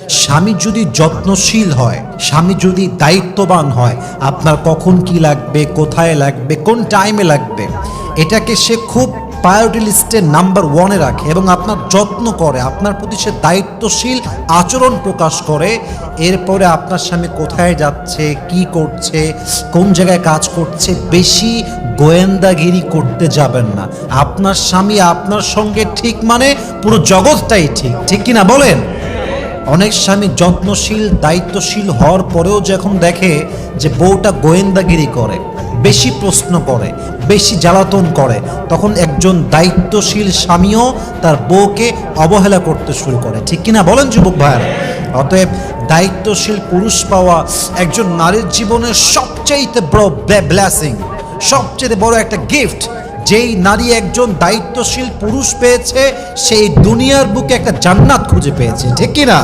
স্বামী যদি যত্নশীল হয়, স্বামী যদি দায়িত্ববান হয়, আপনার কখন কি লাগবে, কোথায় লাগবে, কোন টাইমে লাগবে, এটাকে সে খুব প্রায়োরিটি লিস্টে নাম্বার 1-এ রাখে এবং আপনার যত্ন করে, আপনার প্রতি সে দায়িত্বশীল আচরণ প্রকাশ করে, এরপরে আপনার স্বামী কোথায় যাচ্ছে, কি করছে, কোন জায়গায় কাজ করছে, বেশি গোয়েন্দাগিরি করতে যাবেন না। আপনার স্বামী আপনার সঙ্গে ঠিক মানে পুরো জগৎটাই ঠিক, ঠিক কিনা বলেন? অনেক স্বামী যত্নশীল দায়িত্বশীল হওয়ার পরেও যখন দেখে যে বউটা গোয়েন্দাগিরি করে, বেশি প্রশ্ন করে, বেশি জ্বালাতন করে, তখন একজন দায়িত্বশীল স্বামীও তার বউকে অবহেলা করতে শুরু করে, ঠিক কিনা বলেন যুবক ভাইয়েরা? অতএব দায়িত্বশীল পুরুষ পাওয়া একজন নারীর জীবনের সবচাইতে বড় ব্লেসিং, সবচেয়ে বড় একটা গিফট। যেই নারী একজন দায়িত্বশীল পুরুষ পেয়েছে, সেই দুনিয়ার বুকে একটা জান্নাত খুঁজে পেয়েছে, ঠিক কিনা?